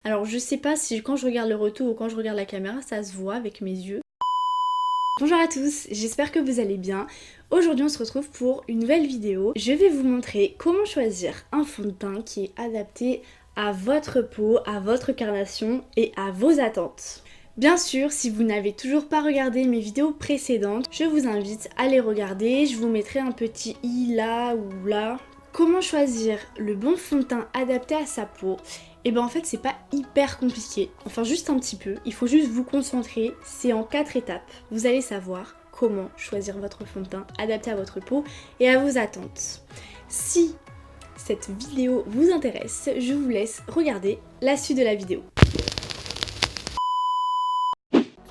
Alors je sais pas si quand je regarde le retour ou quand je regarde la caméra ça se voit avec mes yeux. Bonjour à tous, j'espère que vous allez bien. Aujourd'hui on se retrouve pour une nouvelle vidéo. Je vais vous montrer comment choisir un fond de teint qui est adapté à votre peau, à votre carnation et à vos attentes. Bien sûr, si vous n'avez toujours pas regardé mes vidéos précédentes, je vous invite à les regarder. Je vous mettrai un petit i là ou là. Comment choisir le bon fond de teint adapté à sa peau? Et ben en fait c'est pas hyper compliqué, enfin juste un petit peu, il faut juste vous concentrer, c'est en 4 étapes. Vous allez savoir comment choisir votre fond de teint adapté à votre peau et à vos attentes. Si cette vidéo vous intéresse, je vous laisse regarder la suite de la vidéo.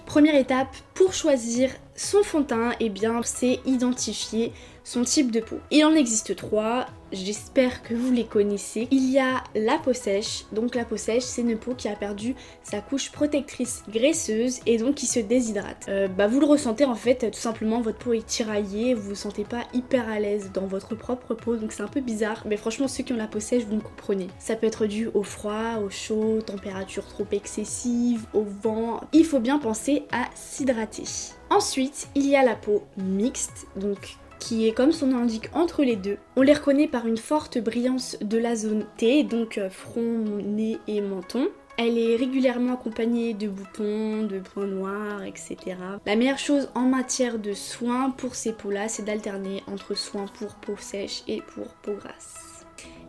Première étape pour choisir son fond de teint, et bien c'est identifier son type de peau. Il en existe 3, j'espère que vous les connaissez. Il y a la peau sèche, donc la peau sèche c'est une peau qui a perdu sa couche protectrice graisseuse et donc qui se déshydrate. Vous le ressentez en fait, tout simplement votre peau est tiraillée, vous vous sentez pas hyper à l'aise dans votre propre peau, donc c'est un peu bizarre. Mais franchement ceux qui ont la peau sèche vous me comprenez. Ça peut être dû au froid, au chaud, température trop excessive, au vent. Il faut bien penser à s'hydrater. Ensuite il y a la peau mixte, donc qui est comme son nom l'indique entre les deux. On les reconnaît par une forte brillance de la zone T, donc front, nez et menton. Elle est régulièrement accompagnée de boutons, de points noirs, etc. La meilleure chose en matière de soins pour ces peaux-là, c'est d'alterner entre soins pour peau sèche et pour peau grasse.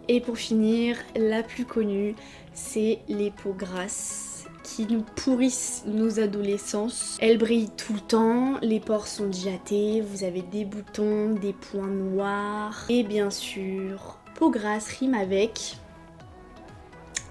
Et pour finir, la plus connue, c'est les peaux grasses qui nous pourrissent nos adolescences. Elles brillent tout le temps, les pores sont dilatés, vous avez des boutons, des points noirs. Et bien sûr, peau grasse rime avec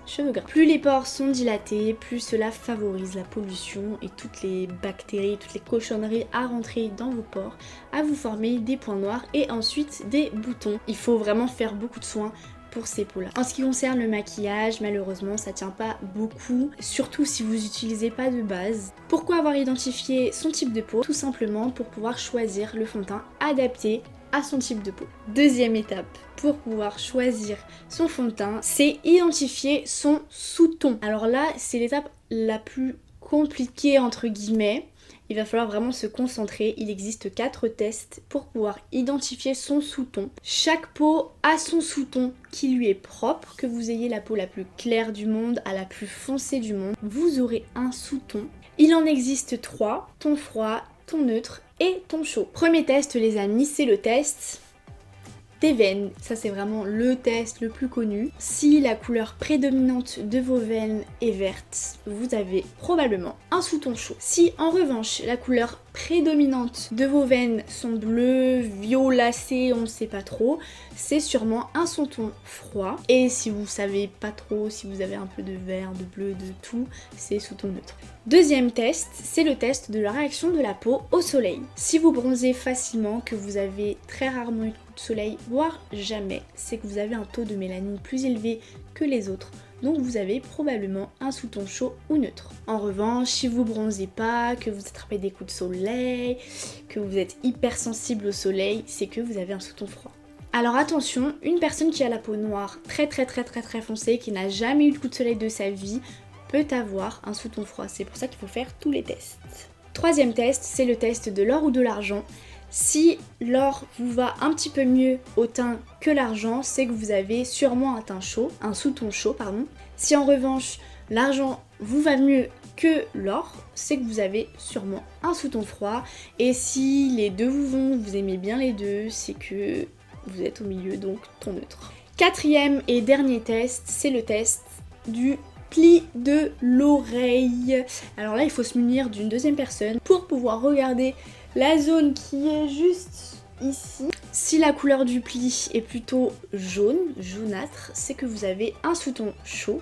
cheveux gras. Plus les pores sont dilatés, plus cela favorise la pollution et toutes les bactéries, toutes les cochonneries à rentrer dans vos pores, à vous former des points noirs et ensuite des boutons. Il faut vraiment faire beaucoup de soins pour ces peaux-là. En ce qui concerne le maquillage, malheureusement ça tient pas beaucoup, surtout si vous n'utilisez pas de base. Pourquoi avoir identifié son type de peau? Tout simplement pour pouvoir choisir le fond de teint adapté à son type de peau. Deuxième étape pour pouvoir choisir son fond de teint, c'est identifier son sous-ton. Alors là, c'est l'étape la plus compliquée entre guillemets. Il va falloir vraiment se concentrer. Il existe 4 tests pour pouvoir identifier son sous-ton. Chaque peau a son sous-ton qui lui est propre. Que vous ayez la peau la plus claire du monde à la plus foncée du monde, vous aurez un sous-ton. Il en existe 3, ton froid, ton neutre et ton chaud. Premier test les amis, c'est le test des veines. Ça c'est vraiment le test le plus connu. Si la couleur prédominante de vos veines est verte, vous avez probablement un sous-ton chaud. Si en revanche la couleur prédominante de vos veines sont bleues, violacées, on ne sait pas trop, c'est sûrement un sous-ton froid. Et si vous savez pas trop, si vous avez un peu de vert, de bleu, de tout, c'est sous-ton neutre. Deuxième test, c'est le test de la réaction de la peau au soleil. Si vous bronzez facilement, que vous avez très rarement eu de coup de soleil, voire jamais, c'est que vous avez un taux de mélanine plus élevé que les autres. Donc vous avez probablement un sous-ton chaud ou neutre. En revanche, si vous bronzez pas, que vous attrapez des coups de soleil, que vous êtes hypersensible au soleil, c'est que vous avez un sous-ton froid. Alors attention, une personne qui a la peau noire très foncée, qui n'a jamais eu de coup de soleil de sa vie, peut avoir un sous-ton froid. C'est pour ça qu'il faut faire tous les tests. Troisième test, c'est le test de l'or ou de l'argent. Si l'or vous va un petit peu mieux au teint que l'argent, c'est que vous avez sûrement un teint chaud, un sous-ton chaud, pardon. Si en revanche l'argent vous va mieux que l'or, c'est que vous avez sûrement un sous-ton froid. Et si les deux vous vont, vous aimez bien les deux, c'est que vous êtes au milieu, donc ton neutre. Quatrième et dernier test, c'est le test du pli de l'oreille. Alors là, il faut se munir d'une deuxième personne pour pouvoir regarder la zone qui est juste ici. Si la couleur du pli est plutôt jaune, jaunâtre, c'est que vous avez un sous-ton chaud.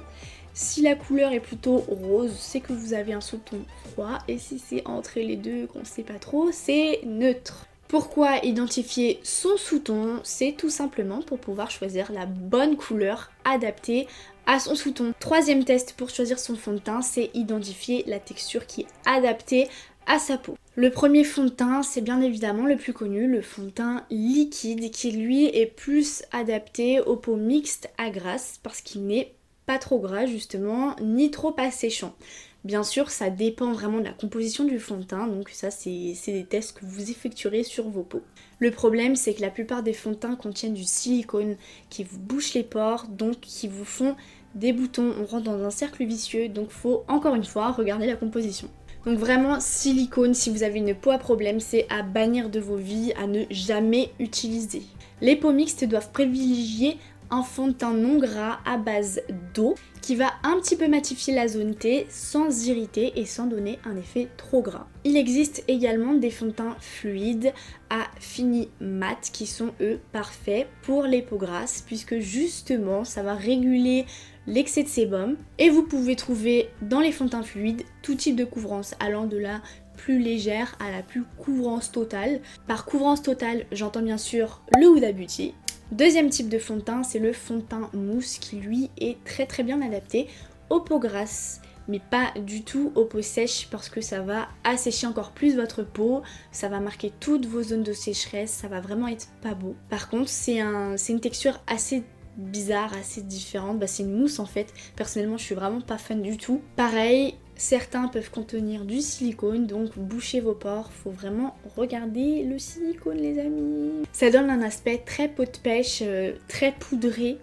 Si la couleur est plutôt rose, c'est que vous avez un sous-ton froid. Et si c'est entre les deux, qu'on ne sait pas trop, c'est neutre. Pourquoi identifier son sous-ton? C'est tout simplement pour pouvoir choisir la bonne couleur adaptée à son sous-ton. Troisième test pour choisir son fond de teint, c'est identifier la texture qui est adaptée à sa peau. Le premier fond de teint, c'est bien évidemment le plus connu, le fond de teint liquide, qui lui est plus adapté aux peaux mixtes à grasses parce qu'il n'est pas trop gras justement, ni trop asséchant. Bien sûr, ça dépend vraiment de la composition du fond de teint, donc ça c'est des tests que vous effectuerez sur vos peaux. Le problème, c'est que la plupart des fonds de teint contiennent du silicone qui vous bouche les pores, donc qui vous font des boutons. On rentre dans un cercle vicieux, donc faut encore une fois regarder la composition. Donc vraiment, silicone, si vous avez une peau à problème, c'est à bannir de vos vies, à ne jamais utiliser. Les peaux mixtes doivent privilégier un fond de teint non gras à base d'eau qui va un petit peu matifier la zone T sans irriter et sans donner un effet trop gras. Il existe également des fonds de teint fluides à fini mat qui sont eux parfaits pour les peaux grasses puisque justement ça va réguler l'excès de sébum et vous pouvez trouver dans les fonds de teint fluides tout type de couvrance allant de la plus légère à la plus couvrance totale. Par couvrance totale, j'entends bien sûr le Huda Beauty. Deuxième type de fond de teint, c'est le fond de teint mousse qui lui est très bien adapté aux peaux grasses, mais pas du tout aux peaux sèches parce que ça va assécher encore plus votre peau, ça va marquer toutes vos zones de sécheresse, ça va vraiment être pas beau. Par contre, c'est une texture assez bizarre, assez différente, c'est une mousse en fait. Personnellement, je suis vraiment pas fan du tout. Pareil, certains peuvent contenir du silicone, donc bouchez vos pores, faut vraiment regarder le silicone les amis. Ça donne un aspect très peau de pêche, très poudré,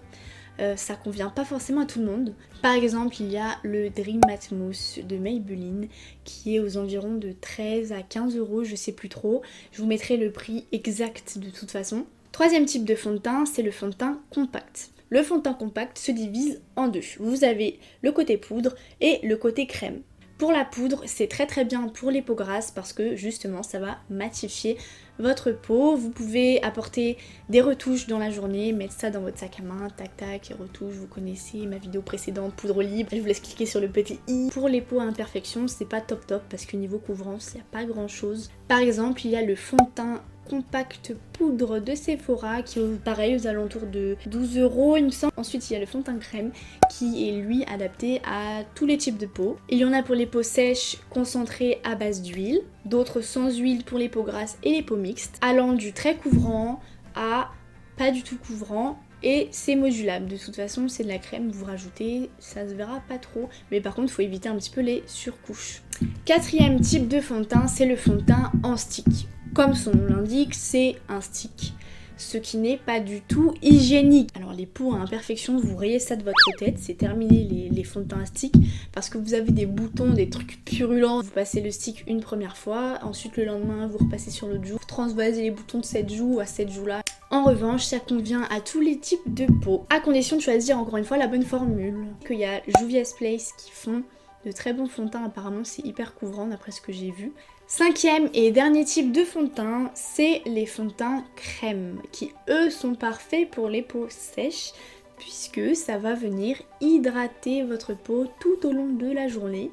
ça convient pas forcément à tout le monde. Par exemple, il y a le Dream Matte Mousse de Maybelline qui est aux environs de 13 à 15 euros, je sais plus trop. Je vous mettrai le prix exact de toute façon. Troisième type de fond de teint, c'est le fond de teint compact. Le fond de teint compact se divise en deux. Vous avez le côté poudre et le côté crème. Pour la poudre, c'est très bien pour les peaux grasses parce que justement ça va matifier votre peau. Vous pouvez apporter des retouches dans la journée, mettre ça dans votre sac à main, tac tac, et retouches, vous connaissez ma vidéo précédente, poudre libre. Je vous laisse cliquer sur le petit i. Pour les peaux à imperfection, c'est pas top parce que niveau couvrance, il n'y a pas grand chose. Par exemple, il y a le fond de teint compact poudre de Sephora qui est pareil aux alentours de 12 euros il me semble. Ensuite il y a le fond de teint crème qui est lui adapté à tous les types de peau. Il y en a pour les peaux sèches concentrées à base d'huile, d'autres sans huile pour les peaux grasses et les peaux mixtes, allant du très couvrant à pas du tout couvrant. Et c'est modulable, de toute façon c'est de la crème, vous rajoutez, ça se verra pas trop, mais par contre il faut éviter un petit peu les surcouches. Quatrième type de fond de teint, c'est le fond de teint en stick. Comme son nom l'indique, c'est un stick, ce qui n'est pas du tout hygiénique. Alors les peaux à imperfection, vous rayez ça de votre tête, c'est terminé les fonds de teint à stick, parce que vous avez des boutons, des trucs purulents. Vous passez le stick une première fois, ensuite le lendemain vous repassez sur l'autre joue, vous transvasez les boutons de cette joue à cette joue là. En revanche, ça convient à tous les types de peau, à condition de choisir encore une fois la bonne formule. Il y a Juvia's Place qui font de très bons fonds de teint, apparemment c'est hyper couvrant d'après ce que j'ai vu. Cinquième et dernier type de fond de teint, c'est les fonds de teint crème, qui eux sont parfaits pour les peaux sèches, puisque ça va venir hydrater votre peau tout au long de la journée.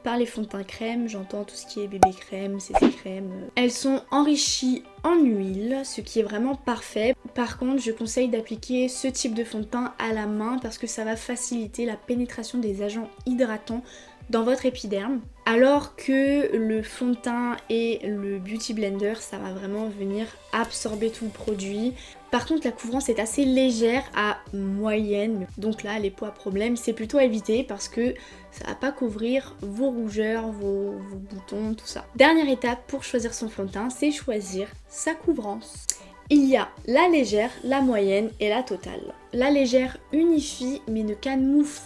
Par les fonds de teint crème, j'entends tout ce qui est bébé crème, CC crème. Elles sont enrichies en huile, ce qui est vraiment parfait. Par contre, je conseille d'appliquer ce type de fond de teint à la main parce que ça va faciliter la pénétration des agents hydratants dans votre épiderme, alors que le fond de teint et le Beauty Blender, ça va vraiment venir absorber tout le produit. Par contre, la couvrance est assez légère à moyenne, donc là, les peaux à problème, c'est plutôt à éviter parce que ça va pas couvrir vos rougeurs, vos boutons, tout ça. Dernière étape pour choisir son fond de teint, c'est choisir sa couvrance. Il y a la légère, la moyenne et la totale. La légère unifie mais ne camoufle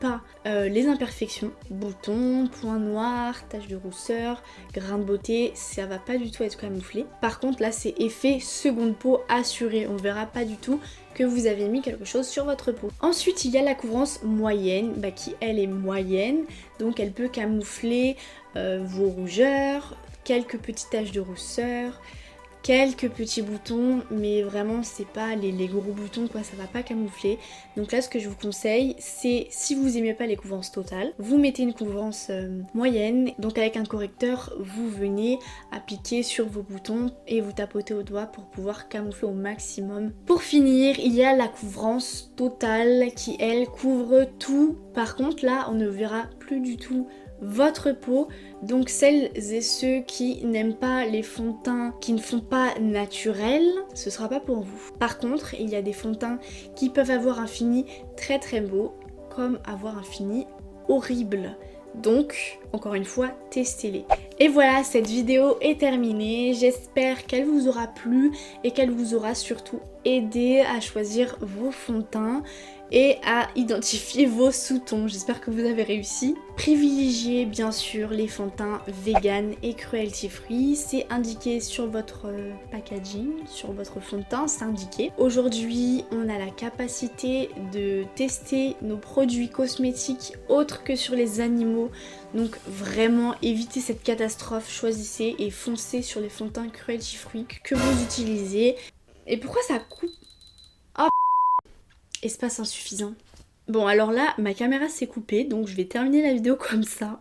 pas les imperfections, boutons, points noirs, taches de rousseur, grains de beauté, ça va pas du tout être camouflé. Par contre là c'est effet seconde peau assuré, on verra pas du tout que vous avez mis quelque chose sur votre peau. Ensuite il y a la couvrance moyenne, qui elle est moyenne, donc elle peut camoufler vos rougeurs, quelques petites taches de rousseur, quelques petits boutons, mais vraiment c'est pas les gros boutons quoi, ça va pas camoufler. Donc là ce que je vous conseille, c'est si vous aimez pas les couvrances totales, vous mettez une couvrance moyenne, donc avec un correcteur vous venez appliquer sur vos boutons et vous tapotez au doigt pour pouvoir camoufler au maximum. Pour finir, il y a la couvrance totale qui elle couvre tout. Par contre là on ne verra plus du tout votre peau. Donc celles et ceux qui n'aiment pas les fonds de teint qui ne font pas naturel, ce sera pas pour vous. Par contre, il y a des fonds de teint qui peuvent avoir un fini très très beau, comme avoir un fini horrible. Donc, encore une fois, testez-les. Et voilà, cette vidéo est terminée. J'espère qu'elle vous aura plu et qu'elle vous aura surtout aidé à choisir vos fonds de teint et à identifier vos sous-tons. J'espère que vous avez réussi. Privilégiez bien sûr les fonds de teint vegan et cruelty free. C'est indiqué sur votre packaging, sur votre fond de teint, c'est indiqué. Aujourd'hui, on a la capacité de tester nos produits cosmétiques autres que sur les animaux. Donc vraiment évitez cette catastrophe, choisissez et foncez sur les fonds de teint cruelty free que vous utilisez. Et pourquoi ça coupe? Oh, espace insuffisant. Bon alors là, ma caméra s'est coupée, donc je vais terminer la vidéo comme ça.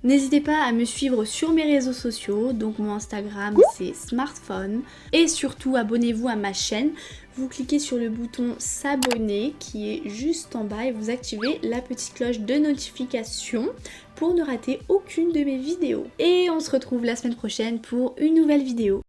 N'hésitez pas à me suivre sur mes réseaux sociaux, donc mon Instagram c'est smartphone. Et surtout abonnez-vous à ma chaîne. Vous cliquez sur le bouton s'abonner qui est juste en bas et vous activez la petite cloche de notification pour ne rater aucune de mes vidéos. Et on se retrouve la semaine prochaine pour une nouvelle vidéo.